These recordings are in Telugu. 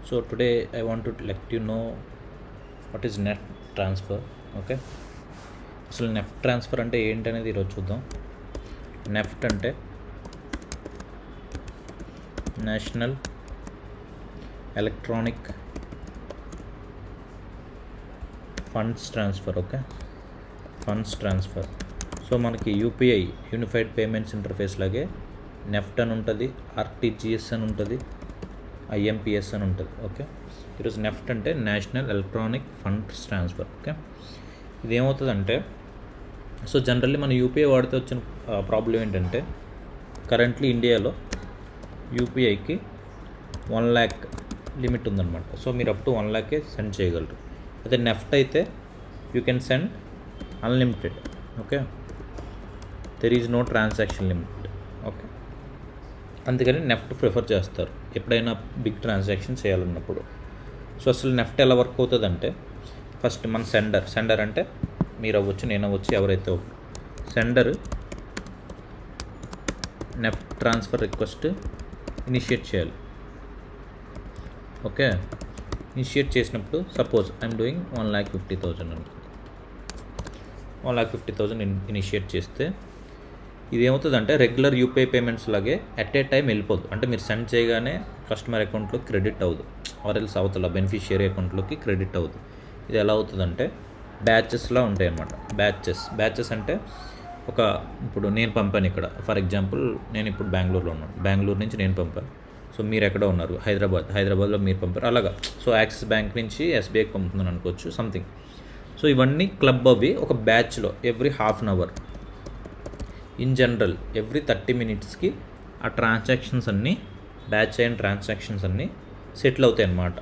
So today I want to let you know what is NEFT transfer. Okay, అసలు నెఫ్ట్ ట్రాన్స్ఫర్ అంటే ఏంటనేది ఈరోజు చూద్దాం. నెఫ్ట్ అంటే national electronic funds transfer. Okay, funds transfer. So మనకి యూపీఐ యూనిఫైడ్ పేమెంట్స్ ఇంటర్ఫేస్ లాగే నెఫ్ట్ అని ఉంటుంది, ఆర్టీజీఎస్ అని ఉంటుంది, ఐఎంపిఎస్ అని ఉంటుంది. ఓకే, ఈరోజు నెఫ్ట్ అంటే national electronic funds transfer. Okay, ఇది ఏమవుతుందంటే, సో జనరల్లీ మన యూపీఐ వాడితే వచ్చిన ప్రాబ్లం ఏంటంటే, కరెంట్లీ ఇండియాలో యూపీఐకి 1 lakh లిమిట్ ఉందన్నమాట. సో మీరు అప్ టు 1 lakh సెండ్ చేయగలరు. అదే నెఫ్ట్ అయితే you can send unlimited. Okay, there is no transaction limit. Okay, అందుకని నెఫ్ట్ ప్రిఫర్ చేస్తారు ఎప్పుడైనా బిగ్ ట్రాన్సాక్షన్ చేయాలన్నప్పుడు. సో అసలు నెఫ్ట్ ఎలా వర్క్ అవుతుందంటే, ఫస్ట్ మన సెండర్ అంటే మీరు అవ్వచ్చు, నేను అవ్వచ్చు, ఎవరైతే sender NEFT transfer request initiate చేయాలి. ఓకే, ఇనిషియేట్ చేసినప్పుడు సపోజ్ ఐఎమ్ డూయింగ్ 1,50,000 అనుకుంది. 1,50,000 ఇనిషియేట్ చేస్తే ఇది ఏమవుతుందంటే, రెగ్యులర్ యూపీఐ పేమెంట్స్ లాగే ఎట్ ఏ టైం వెళ్ళిపోదు. అంటే మీరు సెండ్ చేయగానే కస్టమర్ అకౌంట్లో క్రెడిట్ అవ్వదు, ఆర్ఎల్స్ అవతల బెనిఫిషియరీ అకౌంట్లోకి క్రెడిట్ అవ్వదు. ఇది ఎలా అవుతుందంటే, బ్యాచెస్లా ఉంటాయి అన్నమాట. బ్యాచెస్ అంటే ఇప్పుడు నేను పంపాను ఇక్కడ, ఫర్ ఎగ్జాంపుల్ నేను ఇప్పుడు బెంగళూరులో ఉన్నాను, బెంగళూరు నుంచి నేను పంపాను. సో మీరు ఎక్కడ ఉన్నారు, హైదరాబాద్లో మీరు పంపారు, అలాగా. సో యాక్సిస్ బ్యాంక్ నుంచి ఎస్బీఐకి పంపుతున్నాను అనుకోవచ్చు, సంథింగ్. సో ఇవన్నీ క్లబ్ అవి ఒక బ్యాచ్లో every half an hour, in general every 30 minutesకి ఆ ట్రాన్సాక్షన్స్ అన్నీ, బ్యాచ్ అయిన ట్రాన్సాక్షన్స్ అన్నీ సెటిల్ అవుతాయి అన్నమాట.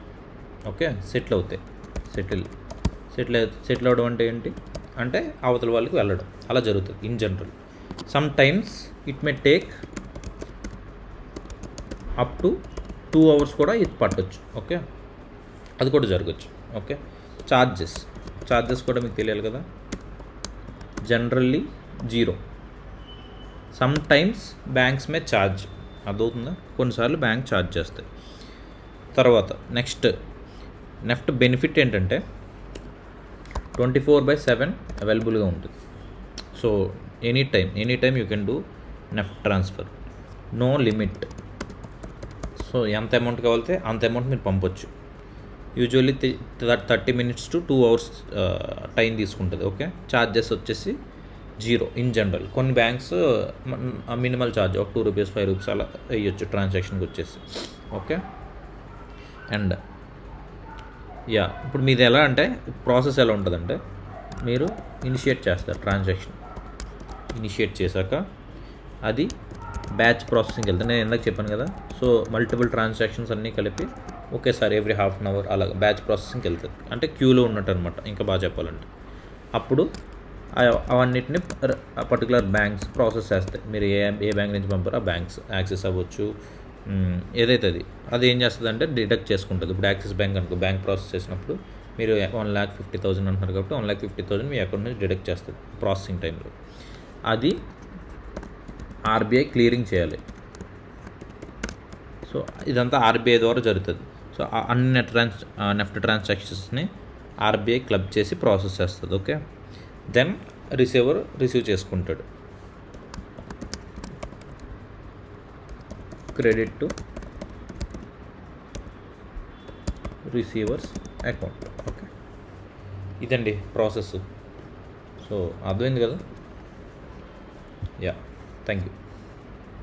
ఓకే, సెటిల్ అవ్వడం అంటే ఏంటి అంటే, అవతల వాళ్ళకి వెళ్ళడం, అలా జరుగుతుంది in general. Some times it may take up to 2 hours కూడా ఇది పట్టొచ్చు. ఓకే, అది కూడా జరగచ్చు. ఓకే, ఛార్జెస్ కూడా మీకు తెలియాలి కదా. జనరల్లీ 0. సమ్ టైమ్స్ బ్యాంక్స్ మే ఛార్జ్, అదవుతుందా, కొన్నిసార్లు బ్యాంక్ ఛార్జ్ చేస్తాయి. తర్వాత నెఫ్ట్ బెనిఫిట్ ఏంటంటే 24/7 అవైలబుల్గా ఉంటుంది. So any time you can do NEFT transfer, no limit. So ఎంత అమౌంట్ కావాలితే అంత అమౌంట్ మీరు పంపొచ్చు. Usually 30 minutes to 2 hours time తీసుకుంటుంది. ఓకే, ఛార్జెస్ వచ్చేసి 0 ఇన్ జనరల్. కొన్ని బ్యాంక్స్ మినిమల్ ఛార్జ్ ఒక 2 rupees 5 rupees అలా వేయచ్చు ట్రాన్సాక్షన్కి వచ్చేసి. ఓకే, అండ్ ఇప్పుడు మీది ఎలా అంటే, ప్రాసెస్ ఎలా ఉంటుందంటే, మీరు ఇనిషియేట్ చేస్తారు ట్రాన్సాక్షన్. ఇనిషియేట్ చేశాక అది బ్యాచ్ ప్రాసెసింగ్కి వెళ్తుంది. నేను ఇందాక చెప్పాను కదా, సో మల్టిపుల్ ట్రాన్సాక్షన్స్ అన్నీ కలిపి ఒకేసారి ఎవ్రీ హాఫ్ అన్ అవర్ అలా బ్యాచ్ ప్రాసెసింగ్కి వెళ్తుంది. అంటే క్యూలో ఉన్నట్టు అనమాట, ఇంకా బాగా చెప్పాలంటే. అప్పుడు అవన్నిటిని పర్టికులర్ బ్యాంక్స్ ప్రాసెస్ చేస్తాయి. మీరు ఏ బ్యాంక్ నుంచి పంపారో ఆ బ్యాంక్స్, యాక్సిస్ అవ్వచ్చు, ఏదైతే అది ఏం చేస్తుంది అంటే డిడక్ట్ చేసుకుంటుంది. ఇప్పుడు యాక్సిస్ బ్యాంక్ అనుకో, బ్యాంక్ ప్రాసెస్ చేసినప్పుడు మీరు 1,50,000 అంటున్నారు కాబట్టి 1,50,000 మీ అకౌంట్ నుంచి డిడక్ట్ చేస్తుంది ప్రాసెసింగ్ టైంలో. అది ఆర్బీఐ క్లియరింగ్ చేయాలి. సో ఇదంతా ఆర్బీఐ ద్వారా జరుగుతుంది. సో అన్ని నెఫ్ట్ ట్రాన్సాక్షన్స్ని ఆర్బీఐ క్లబ్ చేసి ప్రాసెస్ చేస్తుంది. ఓకే, దెన్ రిసీవర్ రిసీవ్ చేసుకుంటాడు, credit to receivers account. Okay, ఇదండి ప్రాసెస్. సో అర్థమైంది కదా. Thank you.